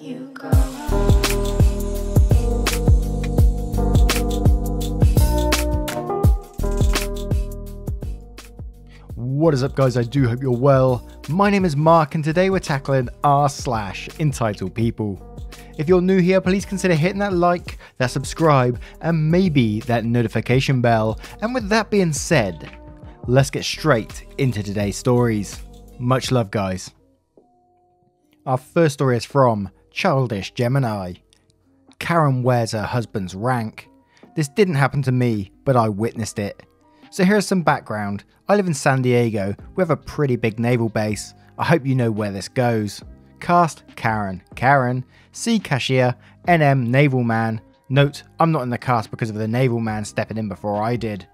you go. What is up, guys? I do hope you're well. My name is Mark and today we're tackling r/entitled people. If you're new here, please consider hitting that like, that subscribe, and maybe that notification bell. And with that being said, let's get straight into today's stories. Much love, guys. Our first story is from Childish Gemini. Karen wears her husband's rank. This didn't happen to me, but I witnessed it. So here's some background. I live in San Diego. We have a pretty big naval base. I hope you know where this goes. Cast, Karen. Karen. C, cashier. NM, naval man. Note, I'm not in the cast because of the naval man stepping in before I did.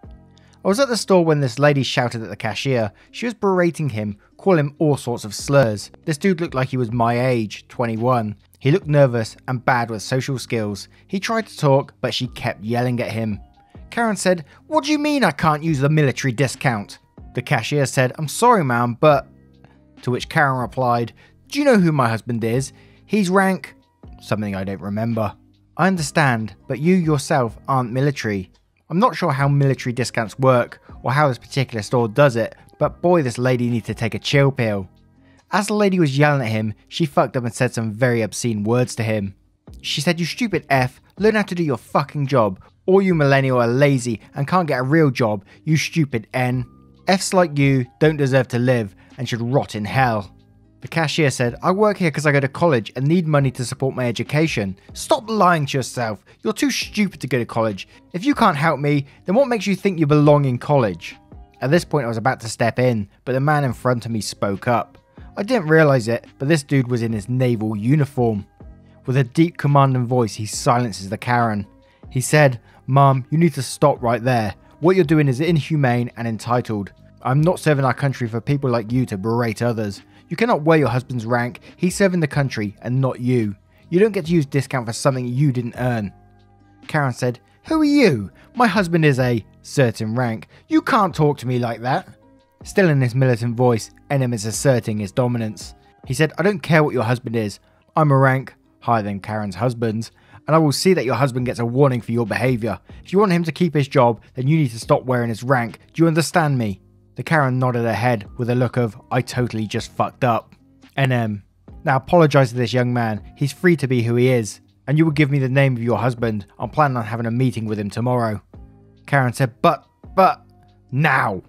I was at the store when this lady shouted at the cashier. She was berating him, calling him all sorts of slurs. This dude looked like he was my age, 21. He looked nervous and bad with social skills. He tried to talk, but she kept yelling at him. Karen said, "What do you mean I can't use the military discount?" The cashier said, "I'm sorry, ma'am, but..." To which Karen replied, "Do you know who my husband is? He's rank..." something I don't remember. "I understand, but you yourself aren't military." I'm not sure how military discounts work or how this particular store does it, but boy, this lady needs to take a chill pill. As the lady was yelling at him, she fucked up and said some very obscene words to him. She said, "You stupid F, learn how to do your fucking job. All you millennial are lazy and can't get a real job, you stupid N. F's like you don't deserve to live and should rot in hell." The cashier said, "I work here because I go to college and need money to support my education. Stop lying to yourself. You're too stupid to go to college. If you can't help me, then what makes you think you belong in college?" At this point I was about to step in, but the man in front of me spoke up. I didn't realise it, but this dude was in his naval uniform. With a deep commanding voice, he silences the Karen. He said, "Mom, you need to stop right there. What you're doing is inhumane and entitled. I'm not serving our country for people like you to berate others. You cannot wear your husband's rank. He's serving the country and not you. You don't get to use discount for something you didn't earn." Karen said, "Who are you? My husband is a certain rank. You can't talk to me like that." Still in his militant voice, NM is asserting his dominance. He said, "I don't care what your husband is. I'm a rank higher than Karen's husband, and I will see that your husband gets a warning for your behaviour. If you want him to keep his job, then you need to stop wearing his rank. Do you understand me?" The Karen nodded her head with a look of, "I totally just fucked up." NM, "Now apologise to this young man. He's free to be who he is. And you will give me the name of your husband. I'm planning on having a meeting with him tomorrow." Karen said, but, now."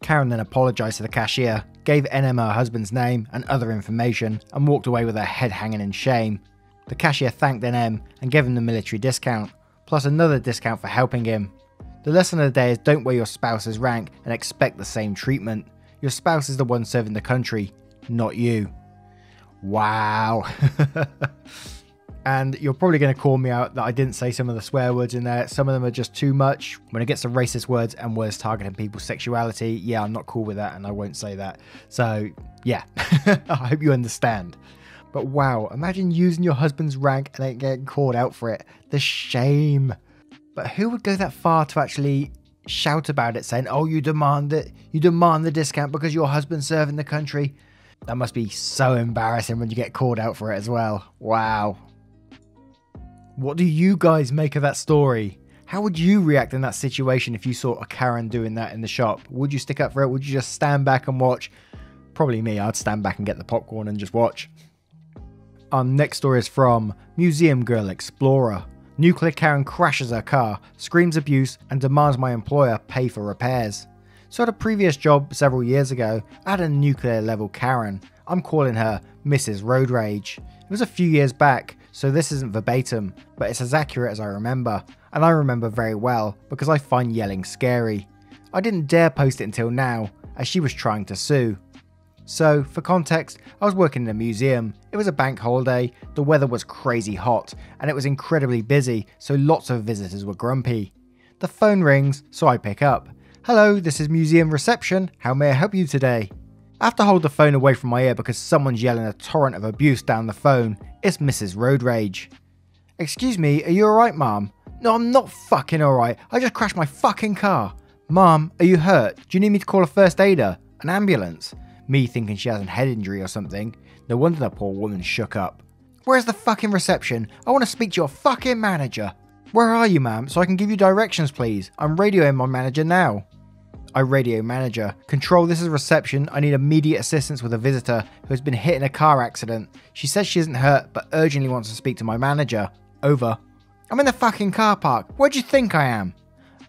Karen then apologised to the cashier, gave NM her husband's name and other information, and walked away with her head hanging in shame. The cashier thanked NM and gave him the military discount, plus another discount for helping him. The lesson of the day is don't wear your spouse's rank and expect the same treatment. Your spouse is the one serving the country, not you. Wow. And you're probably going to call me out that I didn't say some of the swear words in there. Some of them are just too much. When it gets to racist words and words targeting people's sexuality, yeah, I'm not cool with that and I won't say that. So, yeah, I hope you understand. But wow, imagine using your husband's rank and then getting called out for it. The shame. But who would go that far to actually shout about it, saying, "Oh, you demand it. You demand the discount because your husband's serving the country"? That must be so embarrassing when you get called out for it as well. Wow. What do you guys make of that story? How would you react in that situation if you saw a Karen doing that in the shop? Would you stick up for it? Would you just stand back and watch? Probably me. I'd stand back and get the popcorn and just watch. Our next story is from Museum Girl Explorer. Nuclear Karen crashes her car, screams abuse, and demands my employer pay for repairs. So at a previous job several years ago, I had a nuclear level Karen. I'm calling her Mrs. Road Rage. It was a few years back, so this isn't verbatim, but it's as accurate as I remember. And I remember very well, because I find yelling scary. I didn't dare post it until now, as she was trying to sue. So, for context, I was working in a museum. It was a bank holiday, the weather was crazy hot, and it was incredibly busy, so lots of visitors were grumpy. The phone rings, so I pick up. "Hello, this is museum reception. How may I help you today?" I have to hold the phone away from my ear because someone's yelling a torrent of abuse down the phone. It's Mrs. Road Rage. "Excuse me, are you alright, Mom?" "No, I'm not fucking alright. I just crashed my fucking car." "Mom, are you hurt? Do you need me to call a first aider? An ambulance?" Me thinking she has a head injury or something. No wonder the poor woman shook up. Where's the fucking reception? I want to speak to your fucking manager. Where are you, ma'am, so I can give you directions, please? I'm radioing my manager now. I radio manager. Control, this is reception. I need immediate assistance with a visitor who has been hit in a car accident. She says she isn't hurt, but urgently wants to speak to my manager. Over. I'm in the fucking car park. Where do you think I am?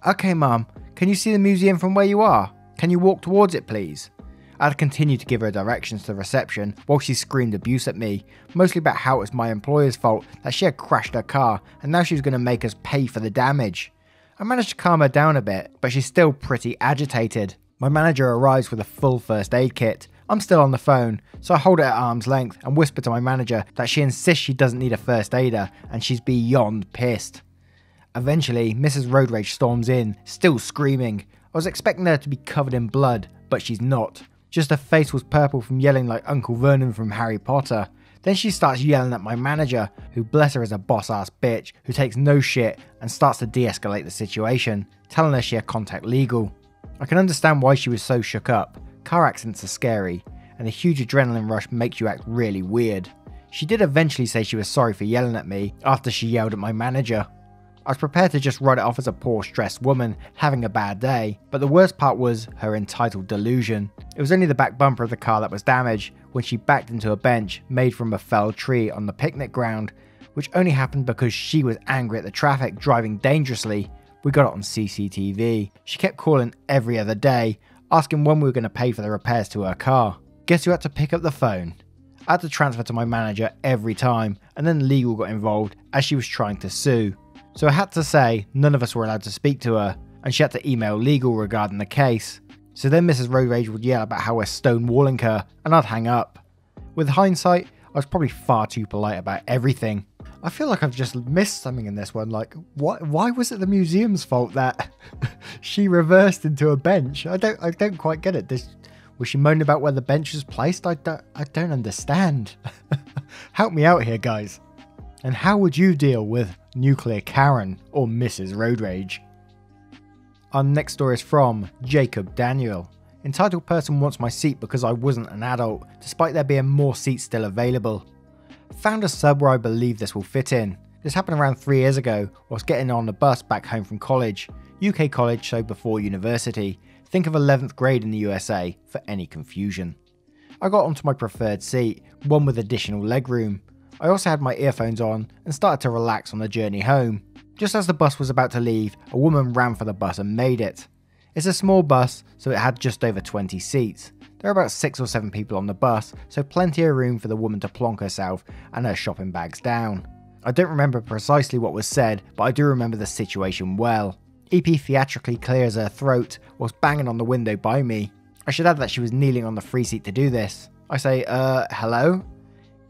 Okay, mum. Can you see the museum from where you are? Can you walk towards it, please? I'd continue to give her directions to the reception while she screamed abuse at me, mostly about how it was my employer's fault that she had crashed her car and now she was going to make us pay for the damage. I managed to calm her down a bit, but she's still pretty agitated. My manager arrives with a full first aid kit. I'm still on the phone, so I hold it at arm's length and whisper to my manager that she insists she doesn't need a first aider and she's beyond pissed. Eventually, Mrs. Road Rage storms in, still screaming. I was expecting her to be covered in blood, but she's not. Just her face was purple from yelling like Uncle Vernon from Harry Potter. Then she starts yelling at my manager, who bless her is a boss-ass bitch, who takes no shit and starts to de-escalate the situation, telling her she had contact legal. I can understand why she was so shook up. Car accidents are scary, and a huge adrenaline rush makes you act really weird. She did eventually say she was sorry for yelling at me after she yelled at my manager. I was prepared to just write it off as a poor stressed woman having a bad day, but the worst part was her entitled delusion. It was only the back bumper of the car that was damaged when she backed into a bench made from a felled tree on the picnic ground, which only happened because she was angry at the traffic driving dangerously. We got it on CCTV. She kept calling every other day, asking when we were going to pay for the repairs to her car. Guess who had to pick up the phone? I had to transfer to my manager every time, and then legal got involved as she was trying to sue. So I had to say none of us were allowed to speak to her, and she had to email legal regarding the case. So then Mrs. Road Rage would yell about how we're stonewalling her, and I'd hang up. With hindsight, I was probably far too polite about everything. I feel like I've just missed something in this one, like why was it the museum's fault that she reversed into a bench? I don't quite get it. Was she moaning about where the bench was placed? I don't understand. Help me out here, guys. And how would you deal with Nuclear Karen or Mrs. Road Rage? Our next story is from Jacob Daniel. Entitled person wants my seat because I wasn't an adult, despite there being more seats still available. Found a sub where I believe this will fit in. This happened around 3 years ago whilst getting on the bus back home from college. UK college, so before university. Think of 11th grade in the USA for any confusion. I got onto my preferred seat, one with additional legroom. I also had my earphones on and started to relax on the journey home. Just as the bus was about to leave, a woman ran for the bus and made it. It's a small bus, so it had just over 20 seats. There are about 6 or 7 people on the bus, so plenty of room for the woman to plonk herself and her shopping bags down. I don't remember precisely what was said, but I do remember the situation well. EP theatrically clears her throat whilst banging on the window by me. I should add that she was kneeling on the free seat to do this. I say, hello?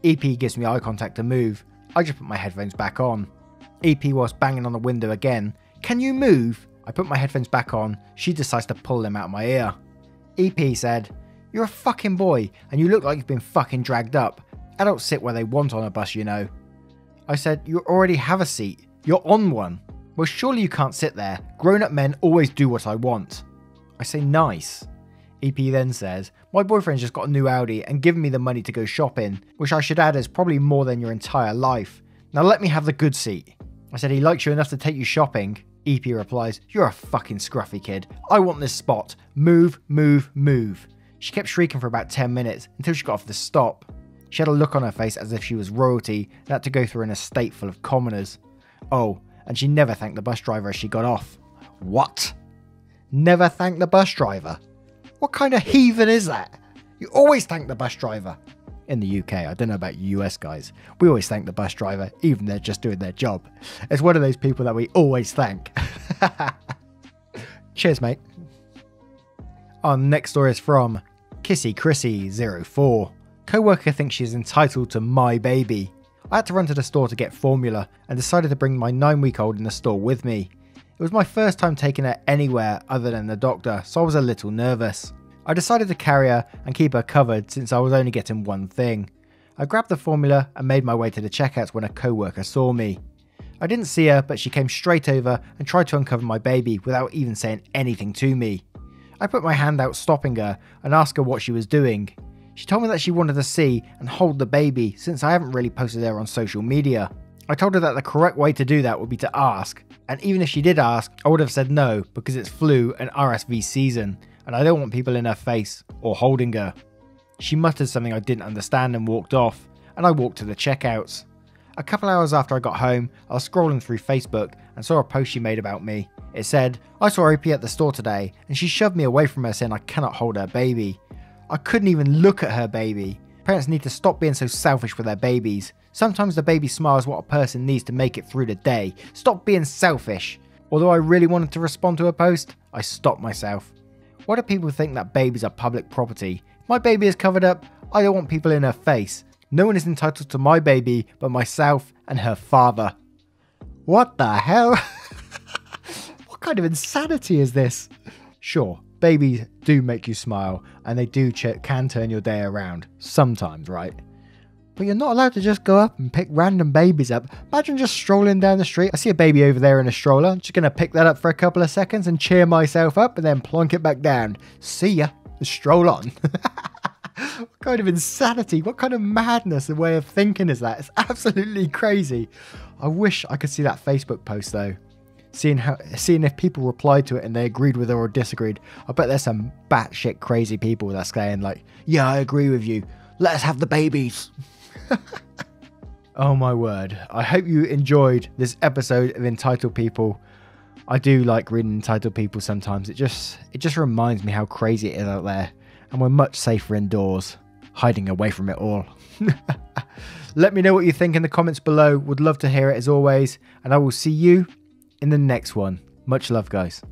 EP gives me eye contact to move. I just put my headphones back on. EP whilst banging on the window again. Can you move? I put my headphones back on. She decides to pull them out of my ear. EP said, you're a fucking boy and you look like you've been fucking dragged up. Adults sit where they want on a bus, you know. I said, you already have a seat. You're on one. Well, surely you can't sit there. Grown-up men always do what I want. I say, nice. EP then says, my boyfriend's just got a new Audi and given me the money to go shopping, which I should add is probably more than your entire life. Now let me have the good seat. I said, he likes you enough to take you shopping. EP replies, you're a fucking scruffy kid. I want this spot. Move, move, move. She kept shrieking for about 10 minutes until she got off the stop. She had a look on her face as if she was royalty and had to go through an estate full of commoners. Oh, and she never thanked the bus driver as she got off. What? Never thanked the bus driver? What kind of heathen is that? You always thank the bus driver. In the UK, I don't know about US guys, we always thank the bus driver, even they're just doing their job. It's one of those people that we always thank. Cheers, mate. Our next story is from Kissy Chrissy 04. Co-worker thinks she's entitled to my baby. I had to run to the store to get formula and decided to bring my 9-week-old in the store with me. It was my first time taking her anywhere other than the doctor, so I was a little nervous. I decided to carry her and keep her covered since I was only getting one thing. I grabbed the formula and made my way to the checkouts when a co-worker saw me. I didn't see her, but she came straight over and tried to uncover my baby without even saying anything to me. I put my hand out stopping her and asked her what she was doing. She told me that she wanted to see and hold the baby since I haven't really posted her on social media. I told her that the correct way to do that would be to ask, and even if she did ask, I would have said no because it's flu and RSV season and I don't want people in her face or holding her. She muttered something I didn't understand and walked off, and I walked to the checkouts. A couple hours after I got home, I was scrolling through Facebook and saw a post she made about me. It said, "I saw OP at the store today and she shoved me away from her saying I cannot hold her baby. I couldn't even look at her baby. Parents need to stop being so selfish with their babies. Sometimes the baby smile is what a person needs to make it through the day. Stop being selfish." Although I really wanted to respond to her post, I stopped myself. Why do people think that babies are public property? If my baby is covered up, I don't want people in her face. No one is entitled to my baby but myself and her father. What the hell? What kind of insanity is this? Sure, babies do make you smile and they can turn your day around. Sometimes, right? But you're not allowed to just go up and pick random babies up. Imagine just strolling down the street. I see a baby over there in a stroller. I'm just going to pick that up for a couple of seconds and cheer myself up and then plonk it back down. See ya. Stroll on. What kind of insanity, what kind of madness and way of thinking is that? It's absolutely crazy. I wish I could see that Facebook post though. Seeing if people replied to it and they agreed with her or disagreed. I bet there's some batshit crazy people that's saying like, yeah, I agree with you. Let us have the babies. Oh my word. I hope you enjoyed this episode of Entitled People. I do like reading Entitled People sometimes. It just reminds me how crazy it is out there. And we're much safer indoors, hiding away from it all. Let me know what you think in the comments below. Would love to hear it as always. And I will see you in the next one. Much love, guys.